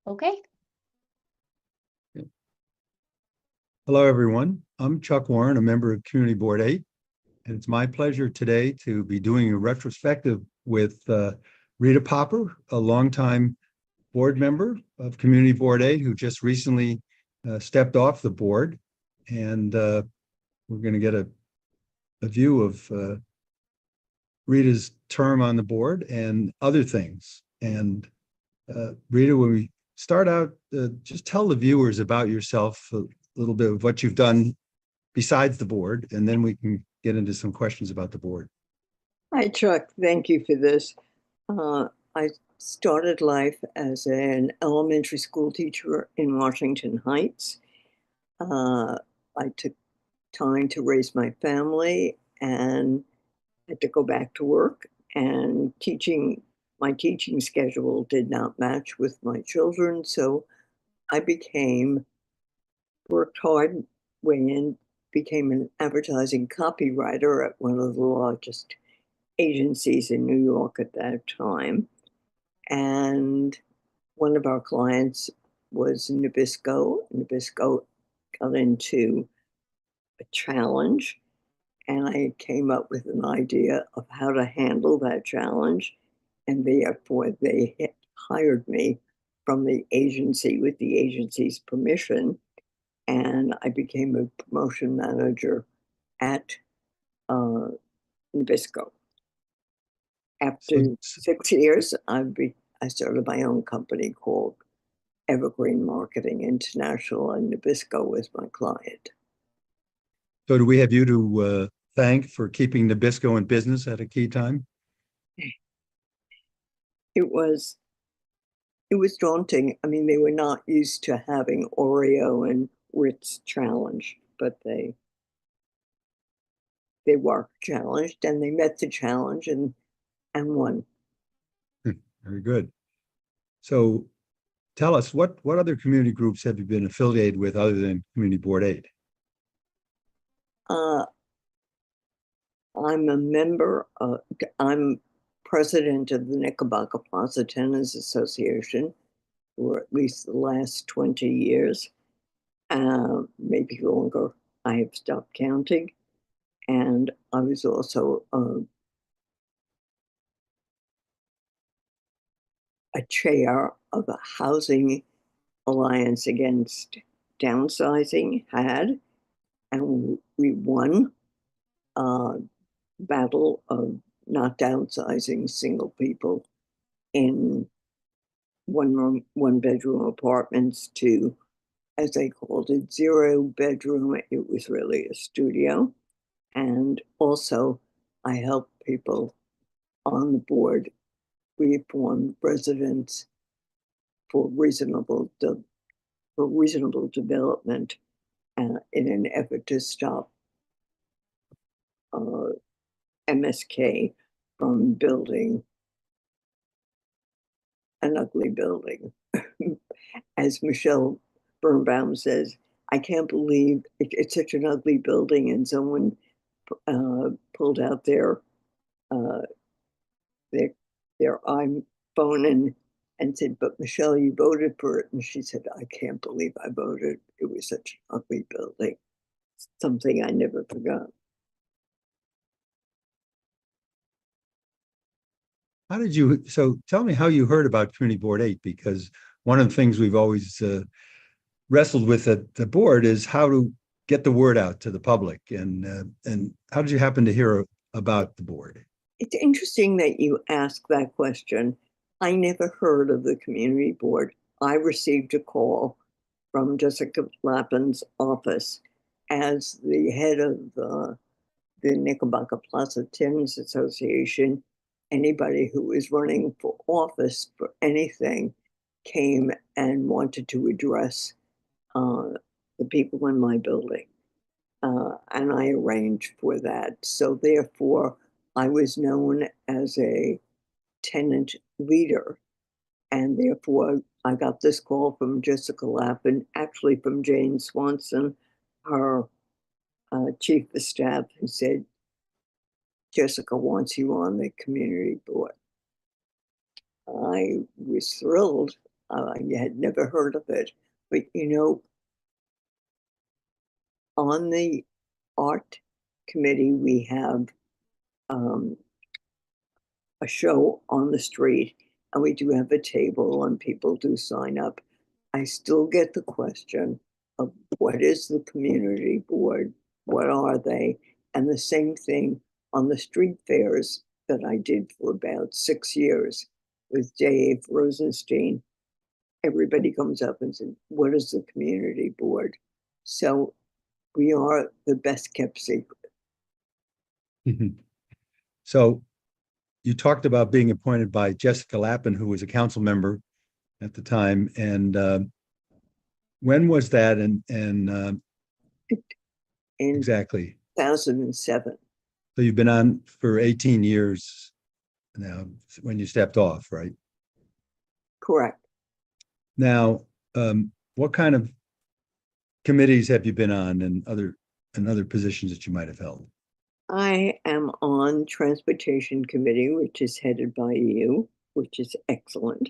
Okay. Hello, everyone. I'm Chuck Warren, a member of Community Board 8, and it's my pleasure today to be doing a retrospective with Rita Popper, a longtime board member of Community Board 8 who just recently stepped off the board. And we're going to get a view of Rita's term on the board and other things. And Rita, when we start out, just tell the viewers about yourself, a little bit of what you've done besides the board, and then we can get into some questions about the board. Hi, Chuck. Thank you for this. I started life as an elementary school teacher in Washington Heights. I took time to raise my family and had to go back to work, and my teaching schedule did not match with my children. So I worked hard, became an advertising copywriter at one of the largest agencies in New York at that time. And one of our clients was Nabisco. Nabisco got into a challenge, and I came up with an idea of how to handle that challenge. And therefore, they hired me from the agency with the agency's permission. And I became a promotion manager at Nabisco. After 6 years, I started my own company called Evergreen Marketing International, and Nabisco was my client. So do we have you to thank for keeping Nabisco in business at a key time? It was daunting. I mean, they were not used to having Oreo and Ritz challenge, but they were challenged, and they met the challenge and won. Very good. So tell us, what other community groups have you been affiliated with other than Community Board 8? I'm president of the Knickerbocker Plaza Tennis Association for at least the last 20 years, maybe longer. I have stopped counting. And I was also a chair of a housing alliance against downsizing, and we won battle of not downsizing single people in one bedroom apartments to, as they called it, 0 bedroom. It was really a studio. And also I helped people on the board reform residents for reasonable development in an effort to stop MSK from building an ugly building. As Michelle Birnbaum says, I can't believe it's such an ugly building, and someone pulled out their iPhone and said, "But Michelle, you voted for it." And she said, "I can't believe I voted. It was such an ugly building." Something I never forgot. So tell me how you heard about Community Board 8, because one of the things we've always wrestled with at the board is how to get the word out to the public. And how did you happen to hear about the board? It's interesting that you ask that question. I never heard of the community board. I received a call from Jessica Lappin's office as the head of the Knickerbocker Plaza Tennis Association. Anybody who was running for office for anything came and wanted to address the people in my building. And I arranged for that. So therefore, I was known as a tenant leader. And therefore, I got this call from Jessica Lappin, actually from Jane Swanson, her chief of staff, who said, "Jessica wants you on the community board." I was thrilled You had never heard of it, but you know, on the art committee, we have um, a show on the street, and we do have a table, and people do sign up. I still get the question of what is the community board? What are they? And the same thing on the street fairs that I did for about 6 years with Dave Rosenstein. Everybody comes up and says, what is the community board? So we are the best kept secret. So you talked about being appointed by Jessica Lappin, who was a council member at the time. And when was that? And In exactly. 2007. So you've been on for 18 years now when you stepped off, right? Correct. Now, what kind of committees have you been on and other positions that you might have held? I am on Transportation Committee, which is headed by you, which is excellent.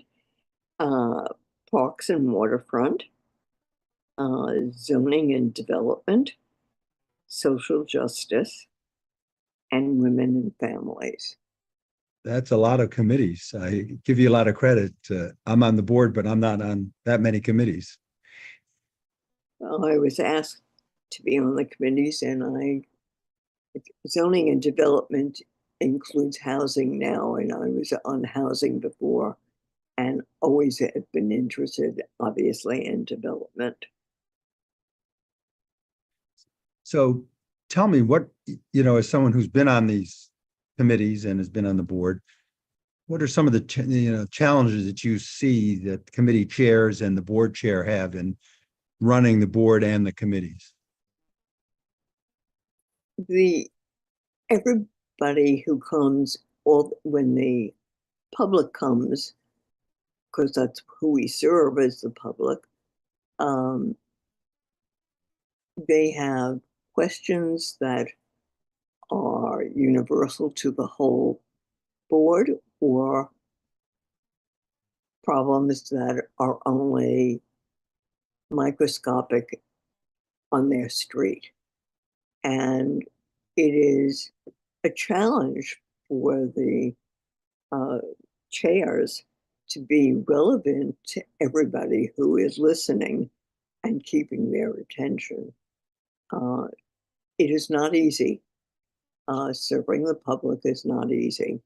Parks and Waterfront, Zoning and Development, Social Justice, and Women and Families. That's a lot of committees. I give you a lot of credit. I'm on the board, but I'm not on that many committees. I was asked to be on the committees, and Zoning and Development includes housing now, and I was on housing before, and always have been interested, obviously, in development. So tell me what, as someone who's been on these committees and has been on the board, what are some of the challenges that you see that committee chairs and the board chair have in running the board and the committees? The everybody who comes, all when the public comes, because that's who we serve as the public, um, they have questions that are universal to the whole board or problems that are only microscopic on their street. And it is a challenge for the uh, chairs to be relevant to everybody who is listening and keeping their attention. Uh, it is not easy. Serving the public is not easy.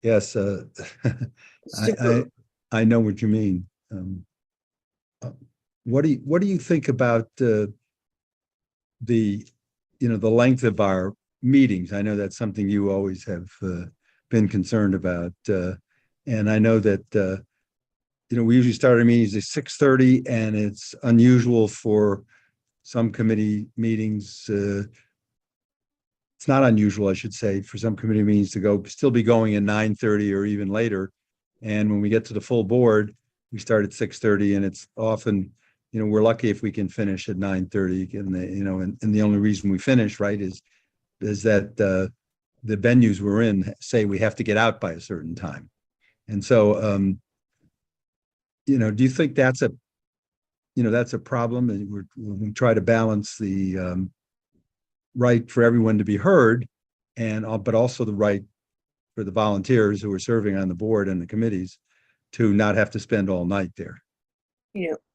Yes, I, Super. I know what you mean. Uh, what do you think about the the length of our meetings? I know that's something you always have been concerned about, and I know that we usually start our meetings at 6:30, and it's unusual for some committee meetings. It's not unusual, I should say, for some committee meetings to still be going at 9:30 or even later. And when we get to the full board, we start at 6:30, and it's often, we're lucky if we can finish at 9:30. And the only reason we finish, right, is that the venues we're in say we have to get out by a certain time. And so, do you think that's a problem? And we try to balance the right for everyone to be heard, but also the right for the volunteers who are serving on the board and the committees to not have to spend all night there.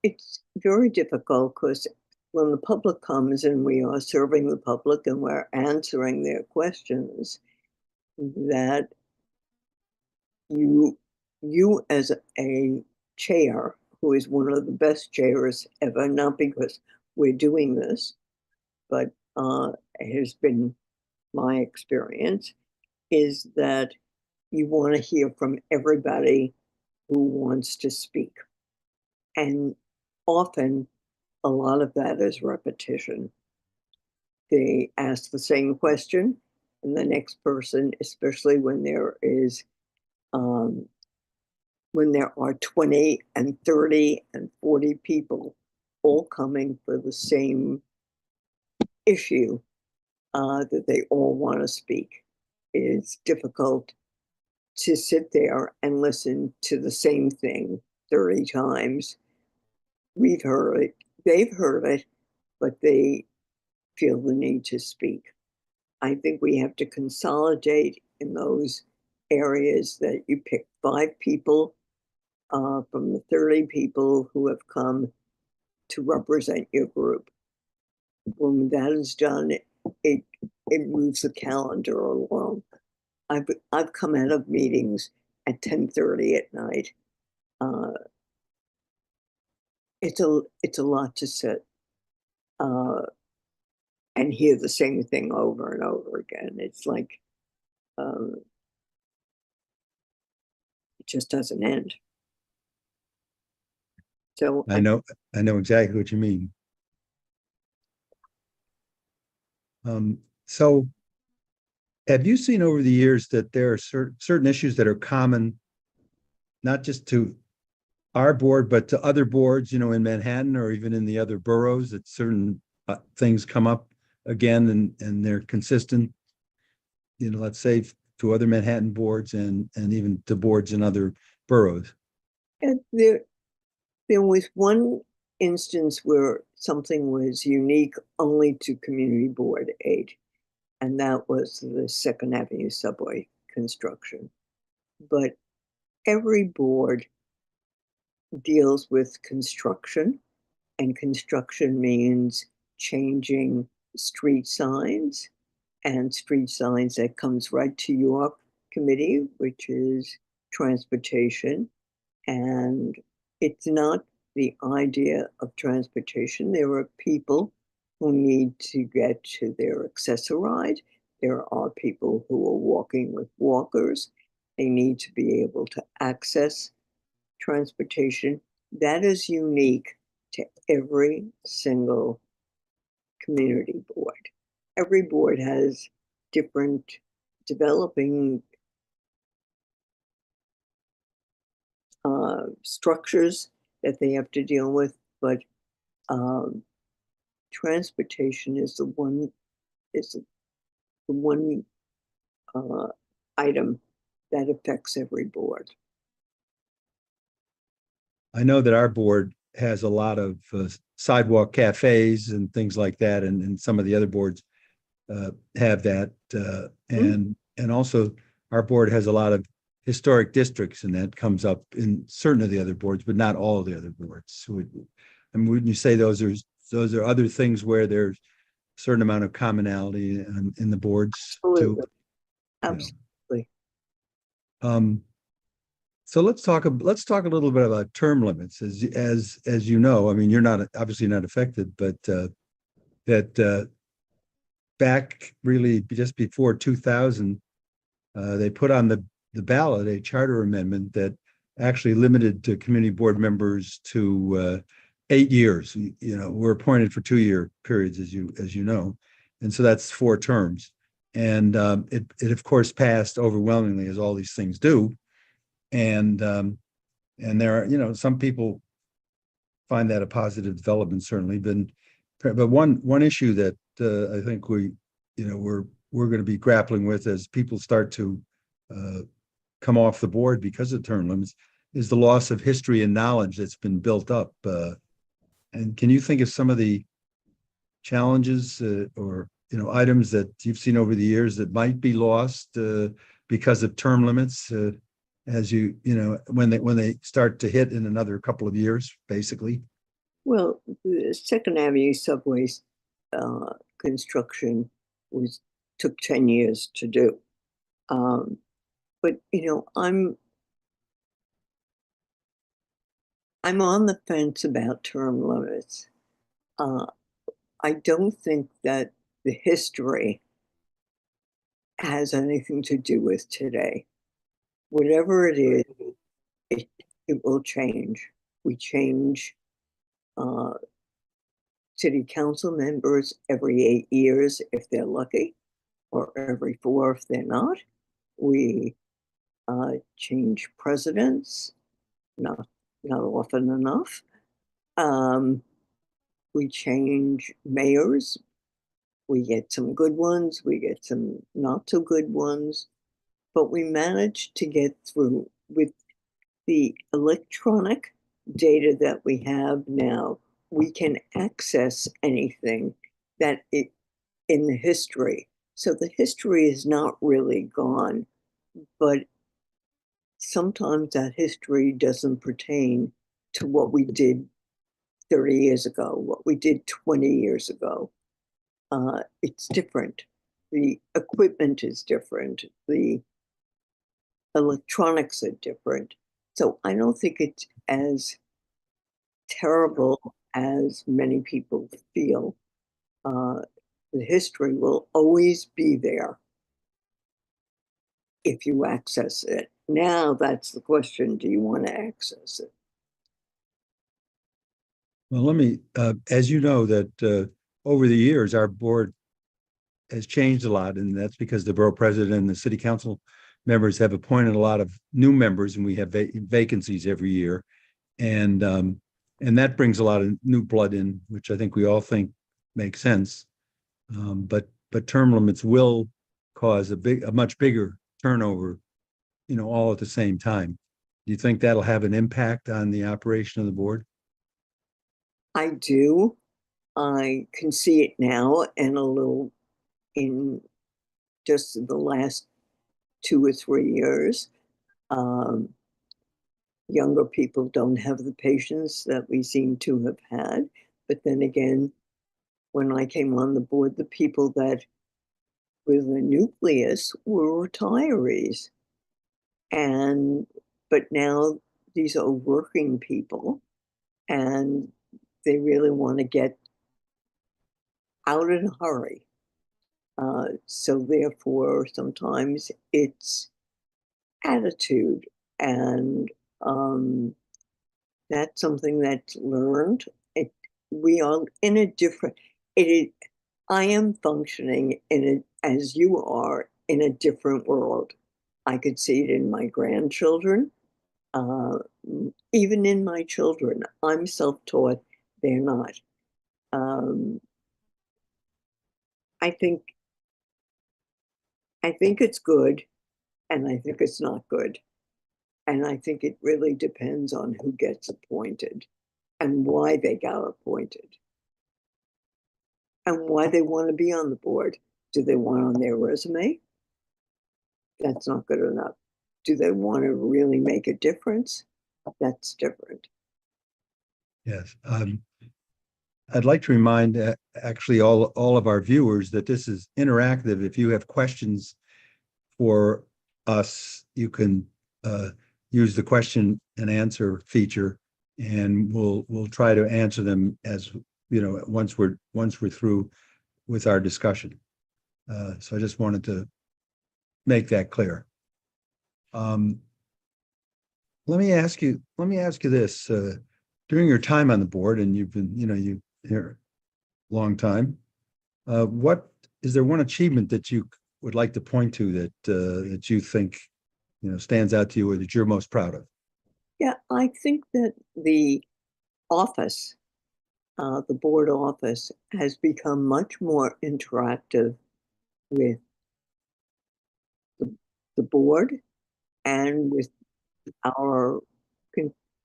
It's very difficult because when the public comes and we are serving the public and we're answering their questions, that you as a chair, who is one of the best chairs ever, not because we're doing this, but it has been my experience, is that you want to hear from everybody who wants to speak. And often a lot of that is repetition. They ask the same question, and the next person, especially um, when there are 20 and 30 and 40 people all coming for the same issue that they all want to speak, it's difficult to sit there and listen to the same thing 30 times. We've heard it, they've heard it, but they feel the need to speak. I think we have to consolidate in those areas that you pick 5 people from the 30 people who have come to represent your group. When that is done, it moves the calendar along. I've come out of meetings at 10:30 at night. It's a lot to sit and hear the same thing over and over again. It's like it just doesn't end. So I know exactly what you mean. So have you seen over the years that there are certain issues that are common, not just to our board, but to other boards, in Manhattan or even in the other boroughs, that certain things come up again and they're consistent, let's say to other Manhattan boards and even to boards in other boroughs? and there was one instance where something was unique only to Community Board 8, and that was the Second Avenue subway construction. But every board deals with construction, and construction means changing street signs, and street signs that comes right to your committee, which is transportation. And it's not the idea of transportation. There are people who need to get to their accessoride. There are people who are walking with walkers. They need to be able to access transportation. That is unique to every single community board. Every board has different developing structures that they have to deal with, but transportation is the one item that affects every board. I know that our board has a lot of sidewalk cafes and things like that, and some of the other boards have that, and also our board has a lot of historic districts, and that comes up in certain of the other boards, but not all of the other boards. So and wouldn't you say those are other things where there's a certain amount of commonality in the boards too? Absolutely. So let's talk a little bit about term limits. As you know, I mean, you're not obviously not affected, but that back really just before 2000, they put on the ballot a charter amendment that actually limited to community board members to 8 years. We're appointed for 2-year periods, as you know, and so that's 4 terms. And it of course passed overwhelmingly, as all these things do. And there are, some people find that a positive development, certainly. But one issue that I think we're going to be grappling with as people start to come off the board because of term limits is the loss of history and knowledge that's been built up. And can you think of some of the challenges or items that you've seen over the years that might be lost because of term limits? As when they start to hit in another couple of years, basically? Well, the Second Avenue subway construction took 10 years to do. But I'm on the fence about term limits. I don't think that the history has anything to do with today. Whatever it is, it will change. We change city council members every 8 years if they're lucky, or every 4 if they're not. We change presidents, not often enough. We change mayors. We get some good ones. We get some not so good ones. but we managed to get through with the electronic data that we have now. We can access anything that it in the history. So the history is not really gone, but sometimes that history doesn't pertain to what we did 30 years ago, what we did 20 years ago. It's different. The equipment is different. The electronics are different. So I don't think it's as terrible as many people feel. Uh, the history will always be there if you access it. Now that's the question, do you want to access it? Well, let me, as you know, that over the years, our board has changed a lot, and that's because the borough president and the city council members have appointed a lot of new members, and we have vacancies every year. And that brings a lot of new blood in, which I think we all think makes sense. But term limits will cause a much bigger turnover, all at the same time. Do you think that'll have an impact on the operation of the board? I do. I can see it now and a little in just the last 2 or 3 years. Um, Younger people don't have the patience that we seem to have had. But then again, when I came on the board, the people that were the nucleus were retirees. But now these are working people and they really want to get out in a hurry. So therefore, sometimes it's attitude, and that's something that's learned. We are in a different. It is. I am functioning in it as you are in a different world. I could see it in my grandchildren, uh, even in my children. I'm self-taught; they're not. Um, I think I think it's good, and I think it's not good. And I think it really depends on who gets appointed and why they got appointed and why they want to be on the board. Do they want on their resume? That's not good enough. Do they want to really make a difference? That's different. Yes. I'd like to remind actually all of our viewers that this is interactive. If you have questions for us, you can use the question and answer feature, and we'll try to answer them as once we're through with our discussion. So I just wanted to make that clear. Let me ask you this. During your time on the board, and you've been, you here a long time, what is there one achievement that you would like to point to that you think stands out to you or that you're most proud of? Yeah, I think that office, the board office, has become much more interactive with the board and with our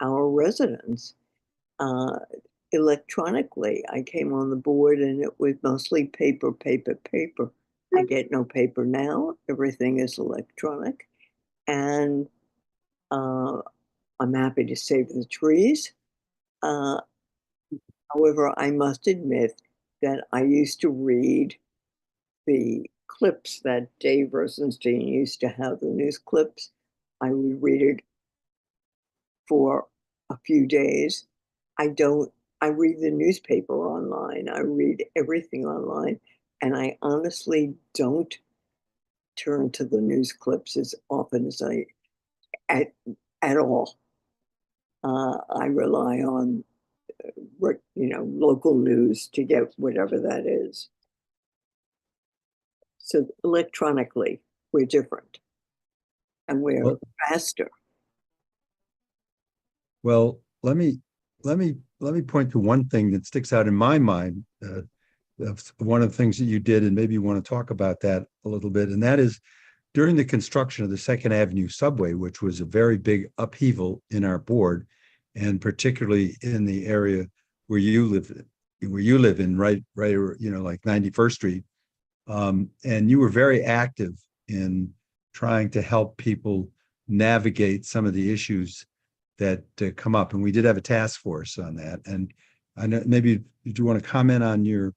our residents. Uh, Electronically, I came on the board and it was mostly paper, paper, paper. I get no paper now. Everything is electronic. And I'm happy to save the trees. Uh, However, I must admit that I used to read the clips that Dave Rosenstein used to have, the news clips. I would read it for a few days. I don't, I read the newspaper online. I read everything online. And I honestly don't turn to the news clips as often as at, at all. I rely on, local news to get whatever that is. So electronically, we're different and we're Well, faster. well, let me point to one thing that sticks out in my mind. One of the things that you did, and maybe you want to talk about that a little bit, and that is during the construction of the Second Avenue subway, which was a very big upheaval in our board, and particularly in the area where you live in, right, like 91st Street. And you were very active in trying to help people navigate some of the issues that come up. And we did have a task force on that. And I know maybe do you want to comment on your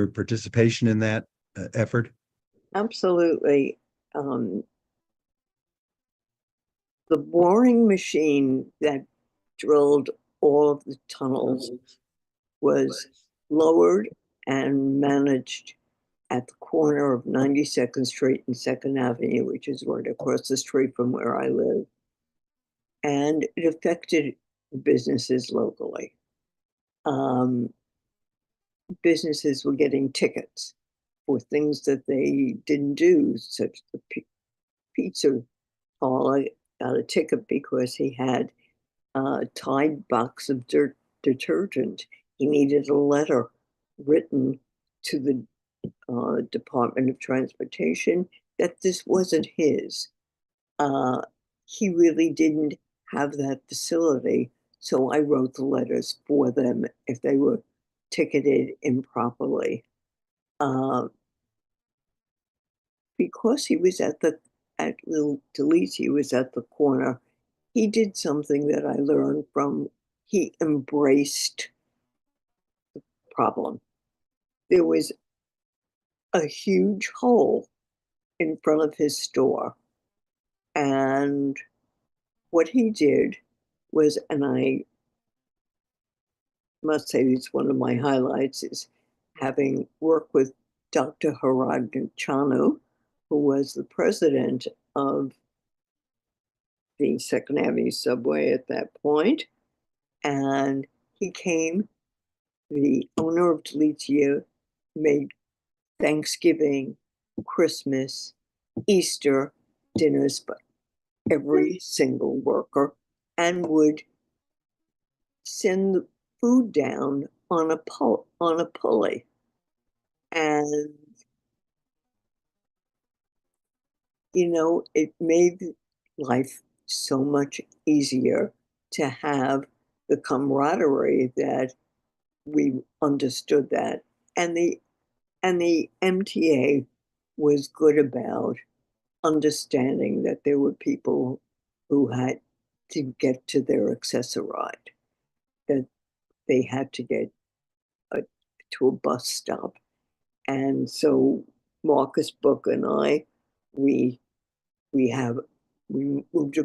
participation in that effort? Absolutely. Um, the boring machine that drilled all of the tunnels was lowered and managed at the corner of 92nd Street and 2nd Avenue, which is right across the street from where I live. And it affected businesses locally. Um, businesses were getting tickets for things that they didn't do, such the pizza parlor got a ticket because he had a Tide box of detergent. He needed a letter written to the Department of Transportation that this wasn't his. Uh, he really didn't have that facility, so I wrote the letters for them if they were ticketed improperly. Uh, because he was at Little Delisi, he was at the corner. He did something that I learned from. He embraced problem. There was a huge hole in front of his store, and what he did was, and I must say it's one of my highlights, is having worked with Dr. Harad Chanu, who was the president of the Second Avenue subway at that point. And he came, the owner of Delicia made Thanksgiving, Christmas, Easter dinners for every single worker and would send the food down on a pulley. And it made life so much easier to have the camaraderie that we understood that. And the MTA was good about understanding that there were people who had to get to their accessoride, that they had to get to a bus stop. And so Marcus Book and I, we we have we moved a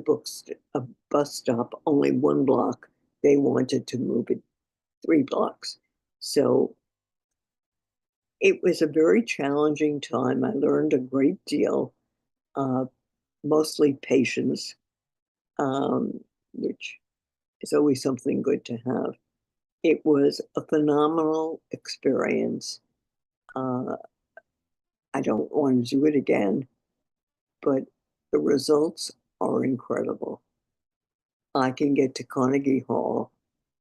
bus stop only 1 block. They wanted to move it 3 blocks. So it was a very challenging time. I learned a great deal, uh, mostly patience, which is always something good to have. It was a phenomenal experience. Uh, I don't want to do it again, but the results are incredible. I can get to Carnegie Hall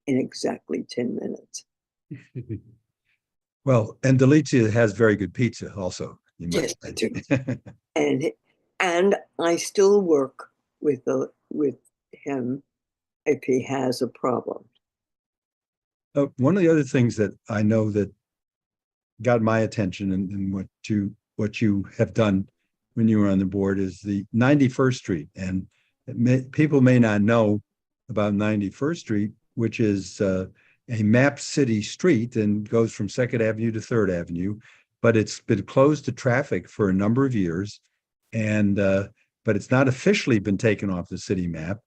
in exactly 10 minutes. Well, and Delicia has very good pizza also. You Yes, might I do. And I still work with him if he has a problem. One of the other things that I know that got my attention and what you have done when you were on the board is the 91st Street. And people may not know about 91st Street, which is a map city street and goes from 2nd Avenue to 3rd Avenue, but it's been closed to traffic for a number of years. And but it's not officially been taken off the city map.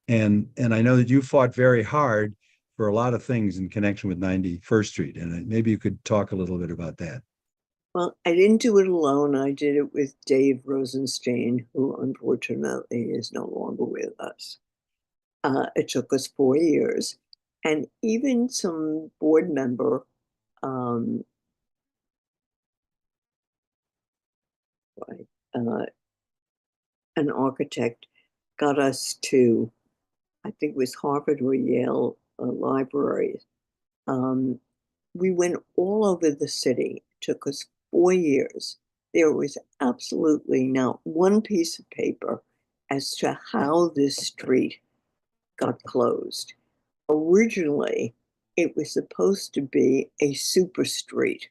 And I know that you fought very hard for a lot of things in connection with 91st Street. And maybe you could talk a little bit about that. Well, I didn't do it alone. I did it with Dave Rosenstein, who unfortunately is no longer with us. It took us 4 years. And even some board member, um, uh, an architect, got us to, I think it was Harvard or Yale libraries. We went all over the city. It took us 4 years There was absolutely not one piece of paper as to how this street got closed. Originally, it was supposed to be a super street.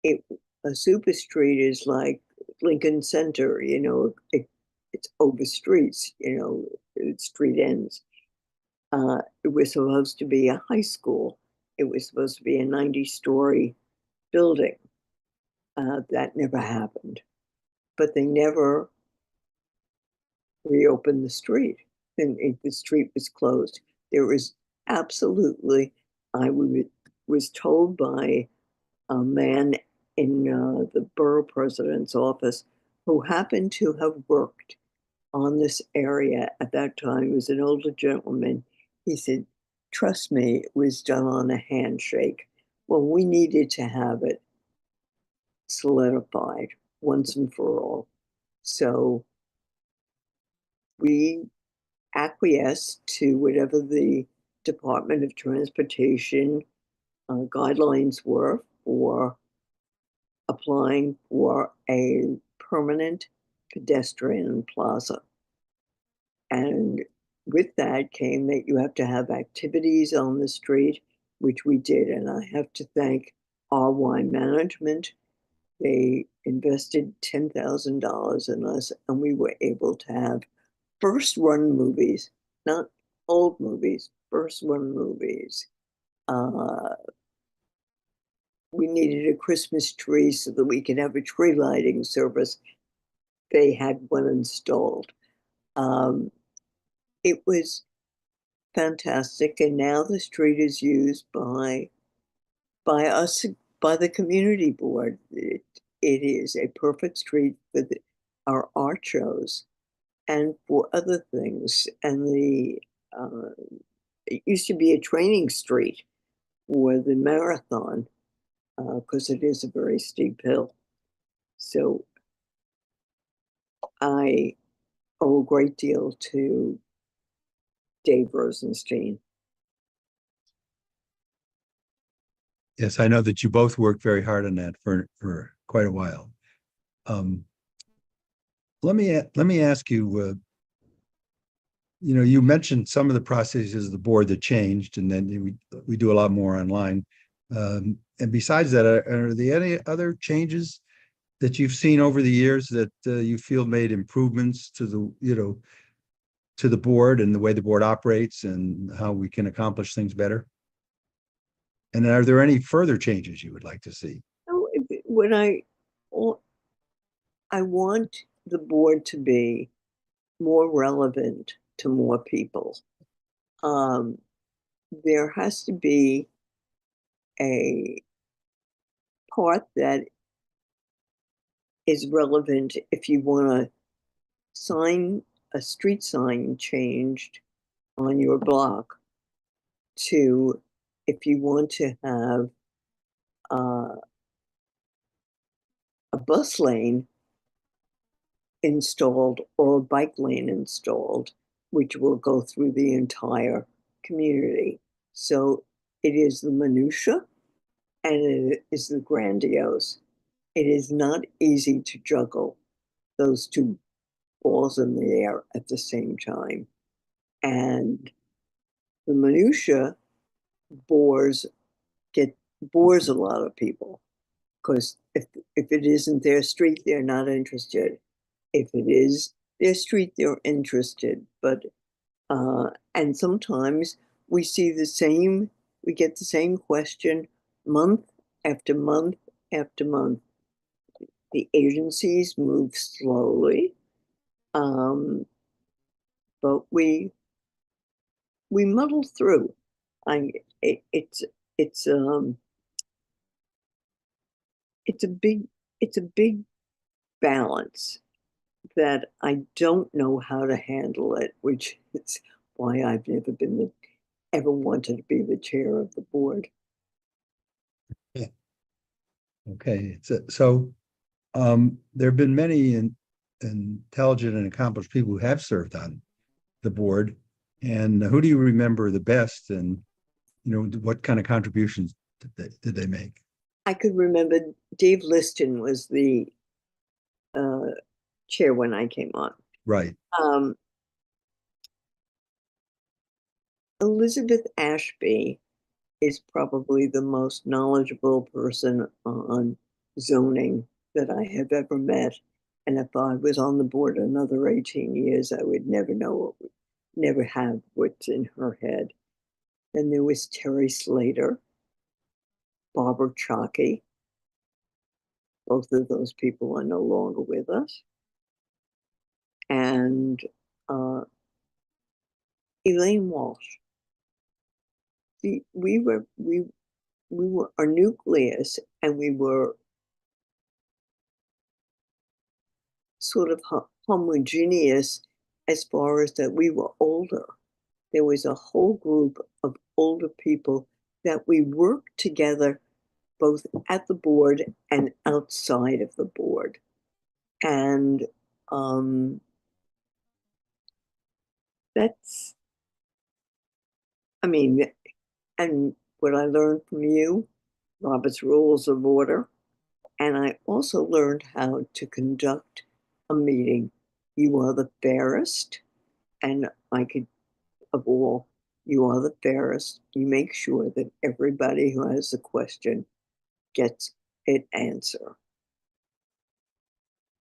It a super street is like Lincoln Center, it's over streets, street ends. It was supposed to be a high school. It was supposed to be a 90-story building. That never happened. But they never reopened the street. And the street was closed. There was absolutely, I was told by a man in the borough president's office who happened to have worked on this area at that time. He was an older gentleman. He said, trust me, it was done on a handshake. Well, we needed to have it solidified once and for all. So we acquiesced to whatever the Department of Transportation guidelines were for applying for a permanent pedestrian plaza. And with that came that you have to have activities on the street, which we did. And I have to thank RY Management. They invested $10,000 in us, and we were able to have first run movies, not old movies, first run movies. We needed a Christmas tree so that we could have a tree lighting service. They had one installed. It was fantastic, and now the street is used by us, by the community board. It is a perfect street for our art shows and for other things. And it used to be a training street for the marathon because it is a very steep hill. So I owe a great deal to Dave Rosenstein. Yes, I know that you both worked very hard on that for quite a while. Let me ask you. You mentioned some of the processes of the board that changed, and then we do a lot more online. And besides that, are there any other changes that you've seen over the years that you feel made improvements to the board and the way the board operates and how we can accomplish things better? And are there any further changes you would like to see? When I want the board to be more relevant to more people. There has to be a part that is relevant if you want a street sign changed on your block, to if you want to have a bus lane installed or a bike lane installed, which will go through the entire community. So it is the minutia and it is the grandiose. It is not easy to juggle those two balls in the air at the same time. And the minutia bores a lot of people, because if it isn't their street, they're not interested. If it is their street, they're interested. But and sometimes we get the same question month after month after month. The agencies move slowly, but we muddle through. It's it's a big balance that I don't know how to handle it, which is why I've never ever wanted to be the chair of the board. Yeah. Okay, so there have been many intelligent and accomplished people who have served on the board. And who do you remember the best, and what kind of contributions did they make? I could remember Dave Liston was the chair when I came on. Right. Um, Elizabeth Ashby is probably the most knowledgeable person on zoning that I have ever met. And if I was on the board another 18 years, I would never know, never have what's in her head. Then there was Terry Slater, Barbara Chalky. Both of those people are no longer with us. And Elaine Walsh. We were our nucleus, and we were sort of homogeneous as far as that we were older. There was a whole group of older people that we worked together both at the board and outside of the board. And that's, I mean, and what I learned from you, Robert's Rules of Order, and I also learned how to conduct a meeting. You are the fairest, and I could, of all, you are the fairest. You make sure that everybody who has a question gets an answer.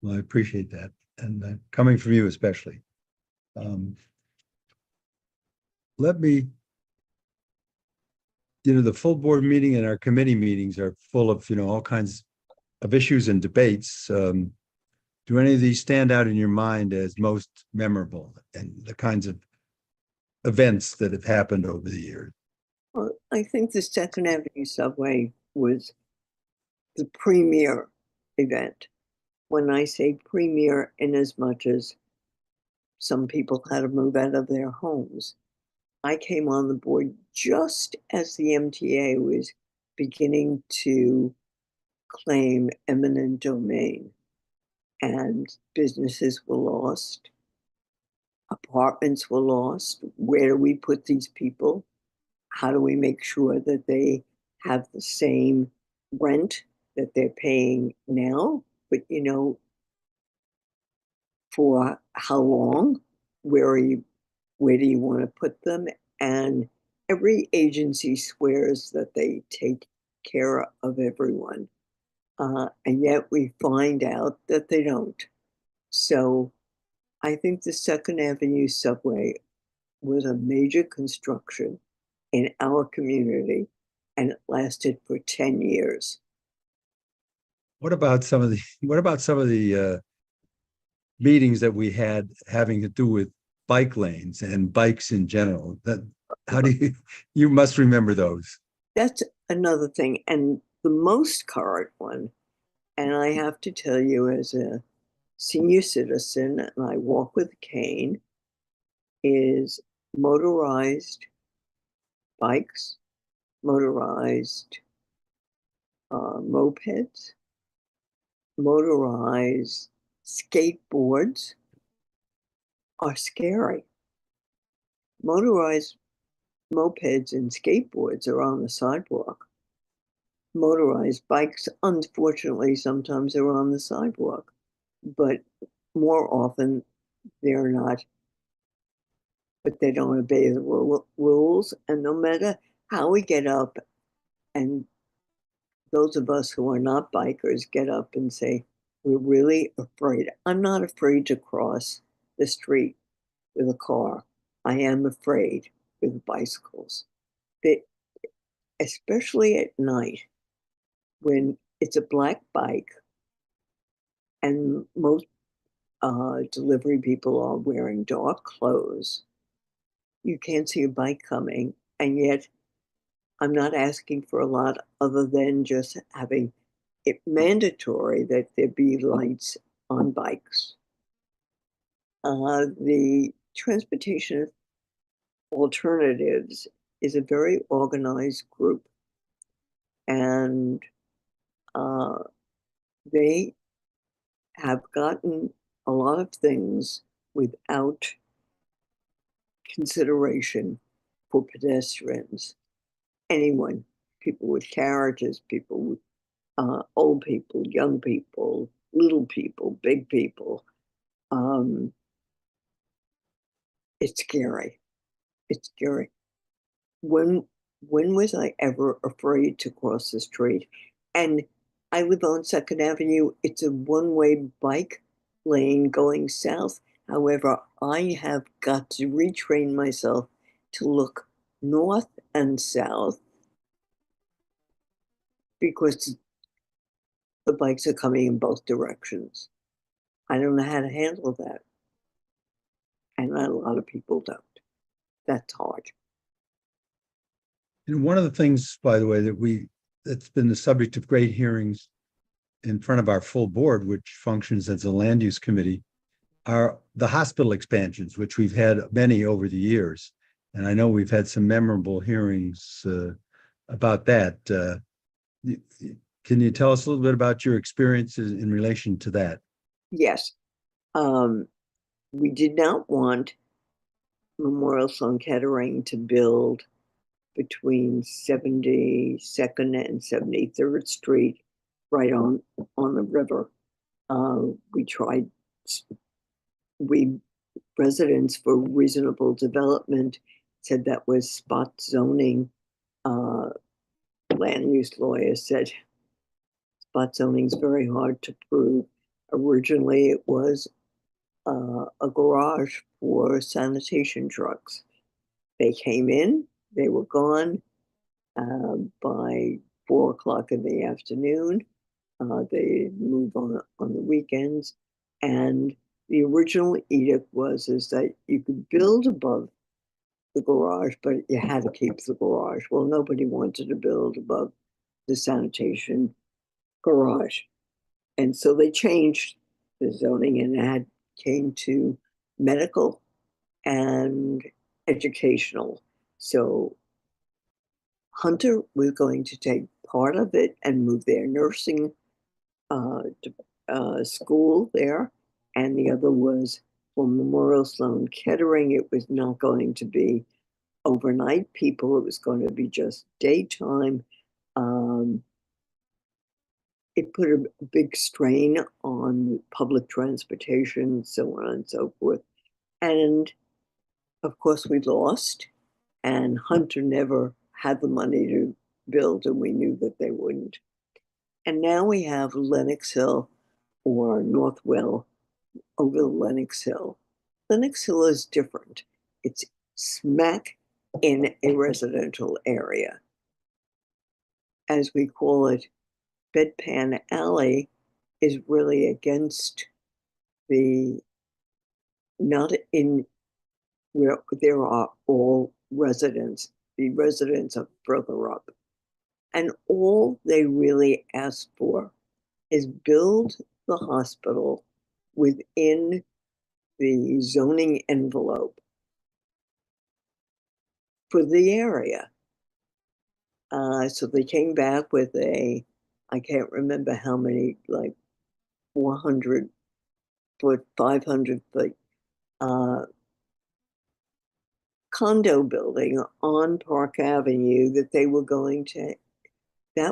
Well, I appreciate that. And coming from you especially. Let me, the full board meeting and our committee meetings are full of, all kinds of issues and debates. Do any of these stand out in your mind as most memorable and the kinds of events that have happened over the years? Well, I think the Second Avenue subway was the premier event. When I say premier, in as much as some people had to move out of their homes, I came on the board just as the MTA was beginning to claim eminent domain, and businesses were lost, apartments were lost. Where do we put these people? How do we make sure that they have the same rent that they're paying now? But for how long? Where do you want to put them? And every agency swears that they take care of everyone. And yet we find out that they don't. So I think the Second Avenue subway was a major construction in our community, and it lasted for 10 years. What about some of the meetings that we had having to do with bike lanes and bikes in general? How do you must remember those? That's another thing. And the most current one, and I have to tell you, as a senior citizen, and I walk with a cane, is motorized bikes, motorized mopeds, motorized skateboards are scary. Motorized mopeds and skateboards are on the sidewalk. Motorized bikes, unfortunately, sometimes are on the sidewalk, but more often they're not, but they don't obey the rules. And no matter how we get up, and those of us who are not bikers get up and say, we're really afraid. I'm not afraid to cross the street with a car. I am afraid with bicycles. That, especially at night, when it's a black bike and most delivery people are wearing dark clothes, you can't see a bike coming. And yet, I'm not asking for a lot other than just having it mandatory that there be lights on bikes. The transportation alternatives is a very organized group, and uh, they have gotten a lot of things without consideration for pedestrians. Anyone, people with carriages, people with old people, young people, little people, big people. Um, it's scary. It's scary. When when was I ever afraid to cross the street? And I live on Second Avenue. It's a one-way bike lane going south. However, I have got to retrain myself to look north and south because the bikes are coming in both directions. I don't know how to handle that. And a lot of people don't. That's hard. And one of the things, by the way, that's been the subject of great hearings in front of our full board, which functions as a land use committee, are the hospital expansions, which we've had many over the years. And I know we've had some memorable hearings about that. Can you tell us a little bit about your experiences in relation to that? Yes. Um, we did not want Memorial Sloan Kettering to build between 72nd and 73rd Street, right on the river. We tried, we residents for reasonable development said that was spot zoning. Uh, Land use lawyers said spot zoning is very hard to prove. Originally, it was a garage for sanitation trucks. They came in, they were gone by 4 o'clock in the afternoon. They move on the weekends, and the original edict was is that you could build above the garage, but you had to keep the garage. Well, nobody wanted to build above the sanitation garage, and so they changed the zoning and came to medical and educational. So Hunter was going to take part of it and move their nursing school there, and the other was for Memorial Sloan Kettering. It was not going to be overnight people, it was going to be just daytime. Um, it put a big strain on public transportation, so on and so forth. And of course, we lost, and Hunter never had the money to build, and we knew that they wouldn't. And now we have Lenox Hill or Northwell over Lenox Hill. Lenox Hill is different. It's smack in a residential area. As we call it, Bedpan Alley is really against the, not in where there are all residents. The residents are further up. And all they really ask for is build the hospital within the zoning envelope for the area. So they came back with I can't remember how many, like 400-foot, 500-foot condo building on Park Avenue that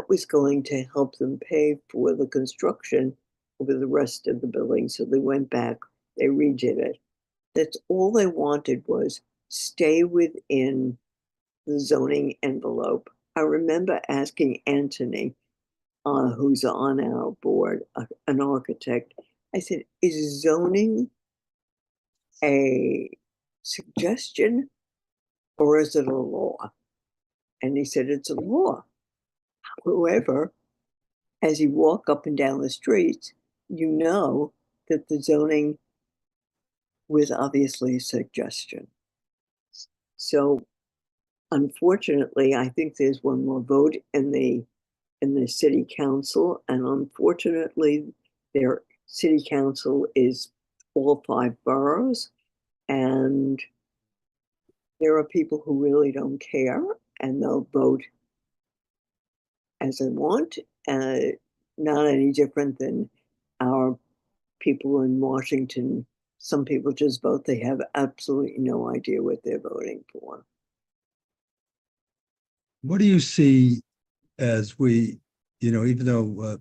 was going to help them pay for the construction over the rest of the building. So they went back, they redid it. That's all they wanted was stay within the zoning envelope. I remember asking Anthony, who's on our board, an architect, I said, is zoning a suggestion or is it a law? And he said, it's a law. However, as you walk up and down the streets, you know that the zoning was obviously a suggestion. So unfortunately, I think there's one more vote in the city council, and unfortunately, their city council is all 5 boroughs, and there are people who really don't care, and they'll vote as they want, not any different than our people in Washington. Some people just vote, they have absolutely no idea what they're voting for. What do you see as even though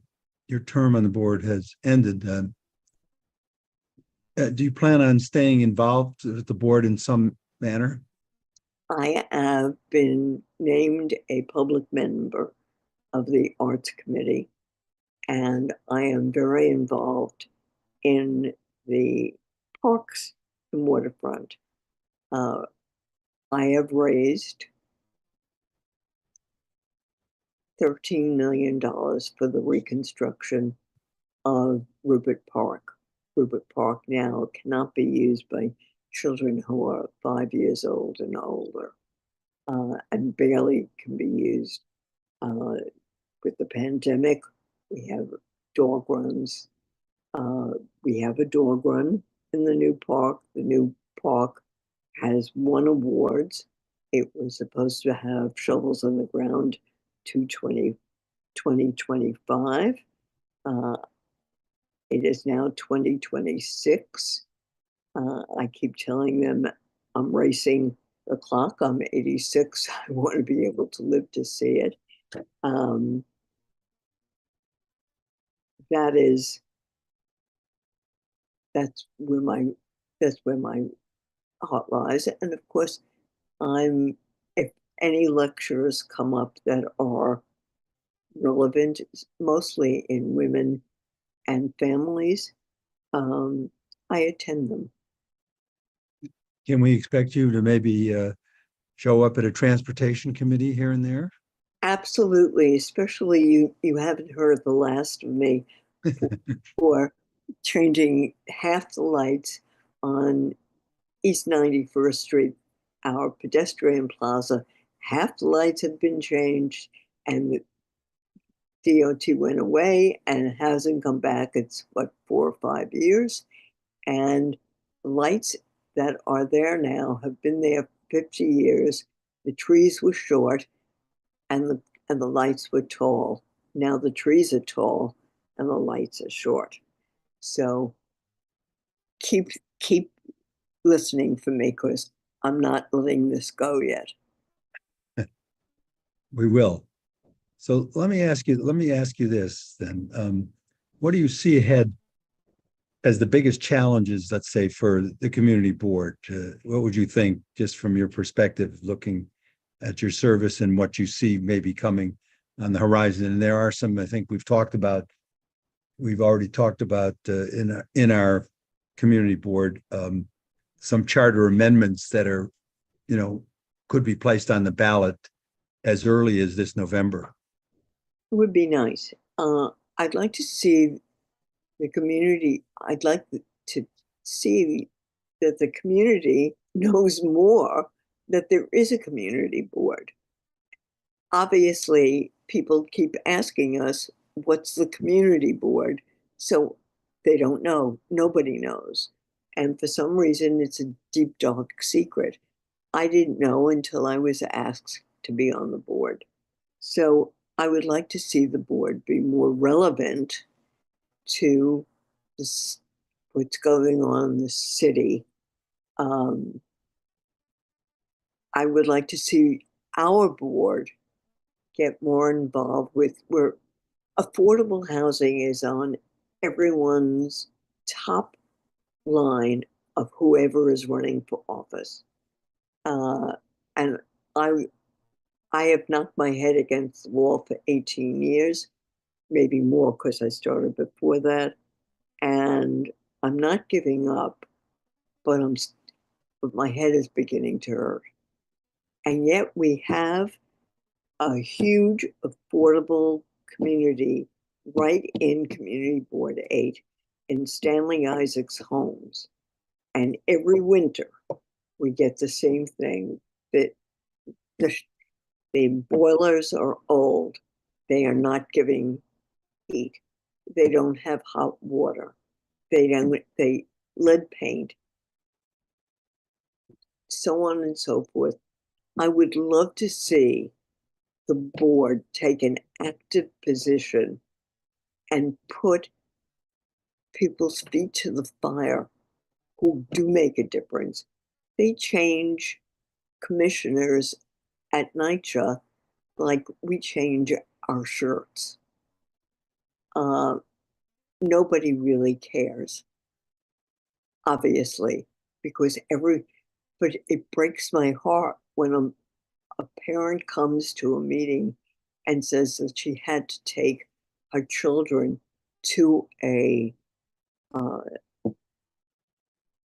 your term on the board has ended, do you plan on staying involved with the board in some manner? I have been named a public member of the Arts Committee, and I am very involved in the parks and waterfront. I have raised $13 million for the reconstruction of Rupert Park. Rupert Park now cannot be used by children who are 5 years old and older, and barely can be used. With the pandemic, we have dog runs. We have a dog run in the new park. The new park has won awards. It was supposed to have shovels on the ground 2025. It is now 2026. I keep telling them I'm racing the clock. I'm 86. I want to be able to live to see it. That is, that's where my heart lies. And of course, if any lectures come up that are relevant, mostly in women and families, I attend them. Can we expect you to maybe show up at a transportation committee here and there? Absolutely, especially you haven't heard the last of me for changing half the lights on East 91st Street, our pedestrian plaza. Half the lights have been changed, and the DOT went away and it hasn't come back. It's what, 4 or 5 years? And the lights that are there now have been there 50 years. The trees were short and the lights were tall. Now the trees are tall and the lights are short. So keep listening for me, because I'm not letting this go yet. We will. So let me ask you this then. What do you see ahead as the biggest challenges, let's say, for the community board? What would you think, just from your perspective, looking at your service and what you see maybe coming on the horizon? And there are some, I think we've already talked about in our community board, some charter amendments that are, could be placed on the ballot as early as this November. It would be nice. I'd like to see the community. I'd like to see that the community knows more, that there is a community board. Obviously, people keep asking us, what's the community board? So they don't know. Nobody knows. And for some reason, it's a deep, dark secret. I didn't know until I was asked to be on the board. So I would like to see the board be more relevant to this, what's going on in the city. I would like to see our board get more involved with where affordable housing is on everyone's top line of whoever is running for office. And I have knocked my head against the wall for 18 years, maybe more because I started before that. And I'm not giving up, but my head is beginning to hurt. And yet we have a huge affordable community right in Community Board 8 in Stanley Isaac's homes. And every winter we get the same thing, that the boilers are old. They are not giving heat. They don't have hot water. They lead paint, so on and so forth. I would love to see the board take an active position and put people's feet to the fire who do make a difference. They change commissioners at NYCHA like we change our shirts. nobody really cares, obviously, because but it breaks my heart when a parent comes to a meeting and says that she had to take her children to uh,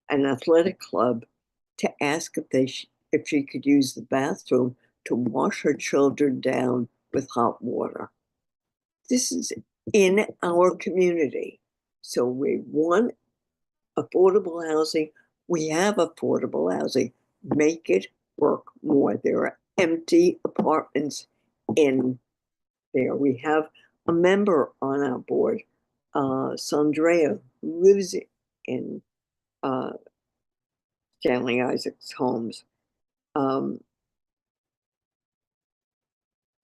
an athletic club to ask if she could use the bathroom to wash her children down with hot water. This is in our community. So we want affordable housing. We have affordable housing. Make it work more. There are empty apartments in there. We have a member on our board, Sandrea, who lives in Stanley Isaac's homes. Um,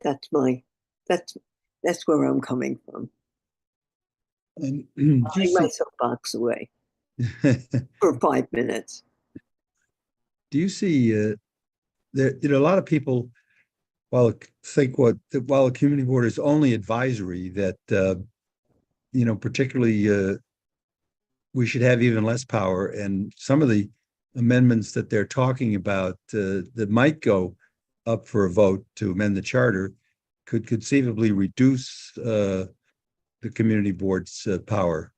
that's my that's that's where I'm coming from. Do you Putting my see, soapbox away do for 5 minutes. you see, there, a lot of people, while a community board is only advisory, that, particularly, we should have even less power. And some of the amendments that they're talking about that might go up for a vote to amend the charter could conceivably reduce the community board's power.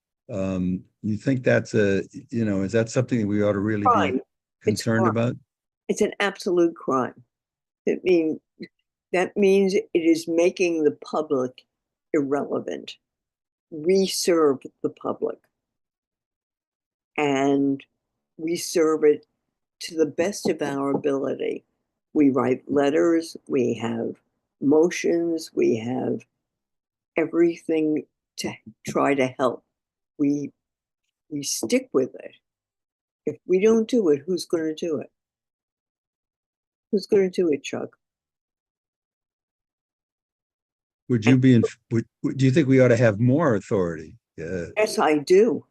You think that's is that something that we ought to really be Crime. It's concerned crime. about? It's an absolute crime. That mean that means it is making the public irrelevant. We serve the public, and we serve it to the best of our ability. We write letters, we have motions, we have everything to try to help. We we stick with it. If we don't do it, who's going to do it? Who's going to do it, Chuck? Would And you be in? Do you think we ought to have more authority? yes, I do.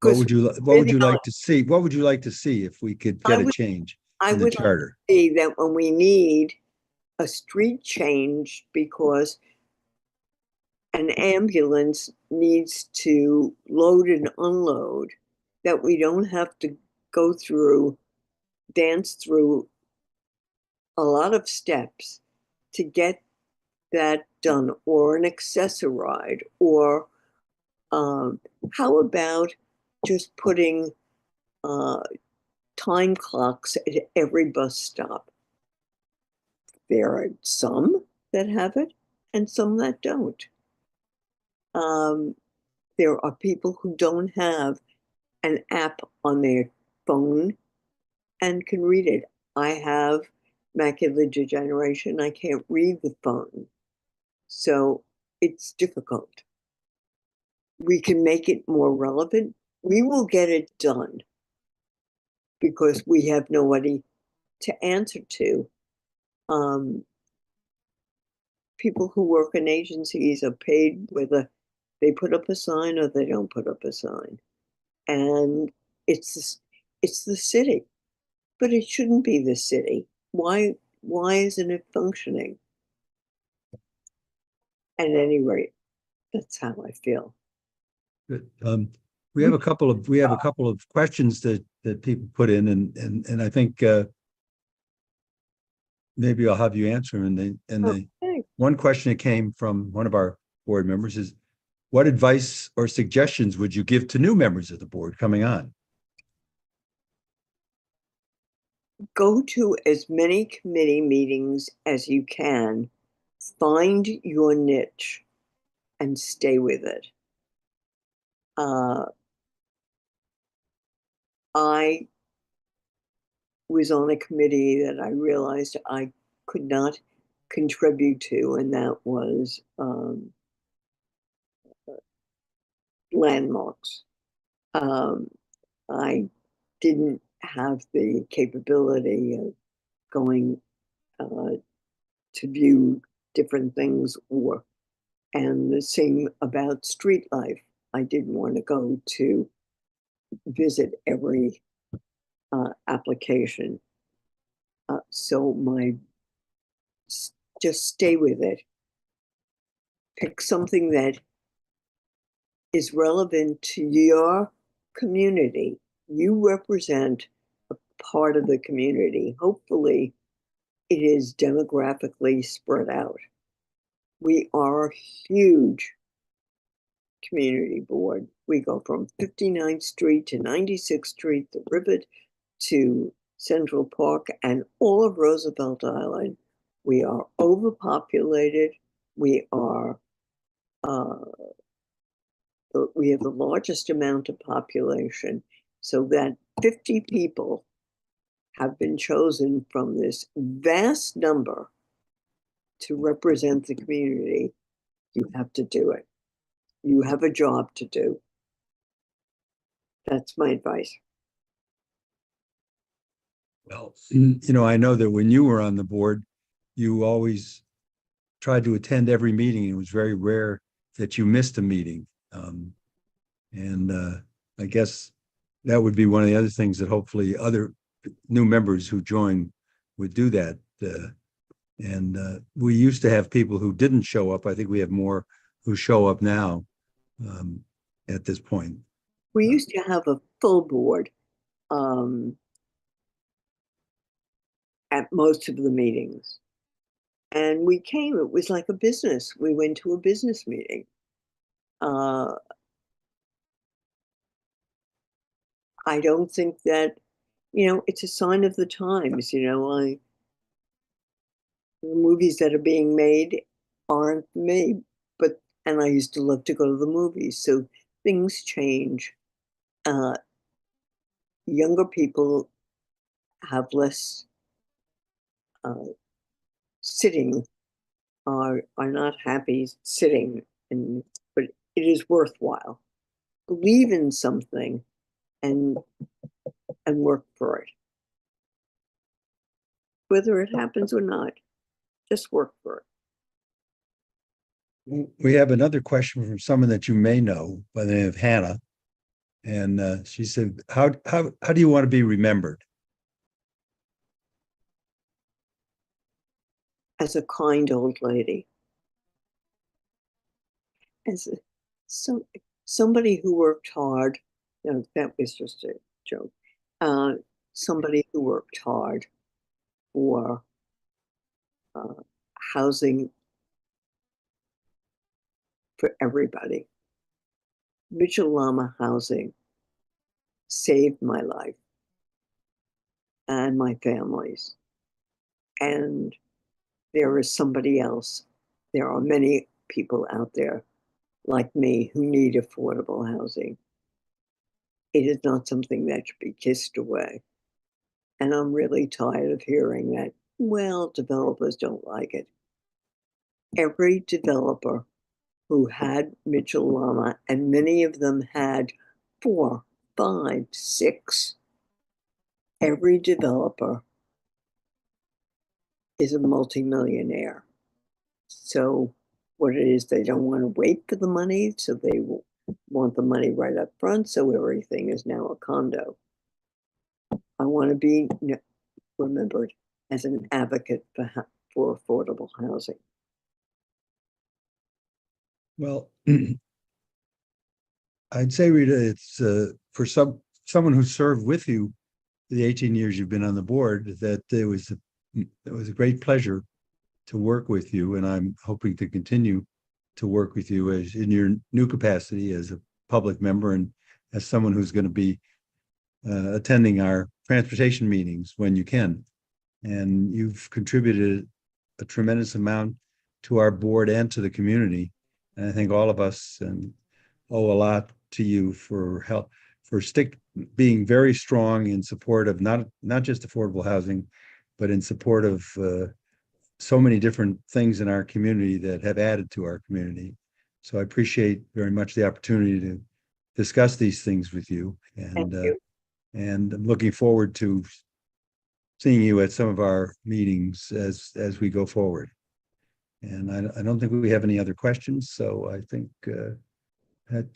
What Because would you What would really, you like to see? What would you like to see if we could I get a would change I in the would like to charter? see that when we need a street change because an ambulance needs to load and unload, that we don't have to go through, dance through a lot of steps to get that done, or an accessoride, or um, how about just putting uh, time clocks at every bus stop? There are some that have it and some that don't. Um, there are people who don't have an app on their phone and can read it. I have macular degeneration. I can't read the phone. So it's difficult. We can make it more relevant. We will get it done because we have nobody to answer to. Um, People who work in agencies are paid whether they put up a sign or they don't put up a sign. And it's the city, but it shouldn't be the city. Why isn't it functioning? At any rate, that's how I feel. Good. We have a couple of questions that people put in, and I think maybe I'll have you answer them. And the Okay. one question that came from one of our board members is, what advice or suggestions would you give to new members of the board coming on? Go to as many committee meetings as you can, find your niche, and stay with it. I was on a committee that I realized I could not contribute to, and that was landmarks. Um, I didn't have the capability of going to view different things, and the same about street life. I didn't want to go to visit every application. So just stay with it. Pick something that is relevant to your community. You represent a part of the community. Hopefully, it is demographically spread out. We are a huge community board. We go from 59th Street to 96th Street, the Rivet to Central Park, and all of Roosevelt Island. We are overpopulated. We are we have the largest amount of population, so that 50 people have been chosen from this vast number to represent the community. You have to do it. You have a job to do. That's my advice. Well, I know that when you were on the board, you always tried to attend every meeting. It was very rare that you missed a meeting. And I guess that would be one of the other things that hopefully other new members who join would do that. And we used to have people who didn't show up. I think we have more who show up now at this point. We used to have a full board at most of the meetings. And we came, it was like a business. We went to a business meeting. I don't think that, it's a sign of the times, the movies that are being made aren't made, and I used to love to go to the movies. So things change. Younger people have less sitting, are not happy sitting, but it is worthwhile. Believe in something and work for it. Whether it happens or not, just work for it. We have another question from someone that you may know by the name of Hannah. And she said, how do you want to be remembered? As a kind old lady. As somebody who worked hard. That was just a joke. Somebody who worked hard for housing for everybody. Mitchell Lama housing saved my life and my family's. And there is somebody else. There are many people out there like me who need affordable housing. It is not something that should be kissed away. And I'm really tired of hearing that, well, developers don't like it. Every developer who had Mitchell Lama, and many of them had 4, 5, 6, every developer is a multimillionaire. So what it is, they don't want to wait for the money, so they want the money right up front, so everything is now a condo. I want to be remembered as an advocate for affordable housing. Well, I'd say, Rita, it's for someone who served with you the 18 years you've been on the board, that it was a great pleasure to work with you, and I'm hoping to continue to work with you as in your new capacity as a public member and as someone who's going to be attending our transportation meetings when you can. And you've contributed a tremendous amount to our board and to the community. And I think all of us owe a lot to you for help, for being very strong in support of not just affordable housing, but in support of so many different things in our community that have added to our community. So I appreciate very much the opportunity to discuss these things with you. Thank you. And I'm looking forward to seeing you at some of our meetings as we go forward. And I don't think we have any other questions, so I think that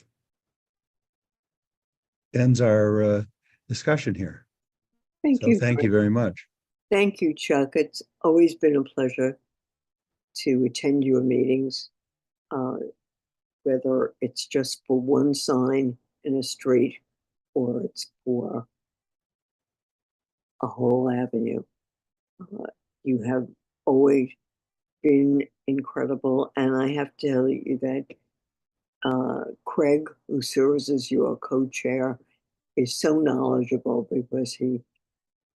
ends our discussion here. Thank So you. thank you very much. Thank you, Chuck. It's always been a pleasure to attend your meetings. whether it's just for one sign in a street or it's for a whole avenue. You have always been incredible, and I have to tell you that Craig, who serves as your co-chair, is so knowledgeable because he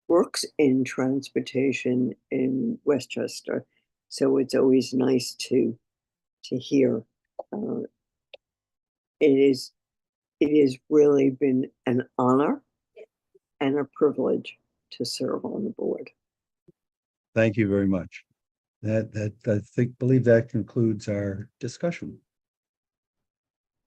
works in transportation in Westchester. So it's always nice to hear. It has really been an honor and a privilege to serve on the board. Thank you very much. Believe that concludes our discussion.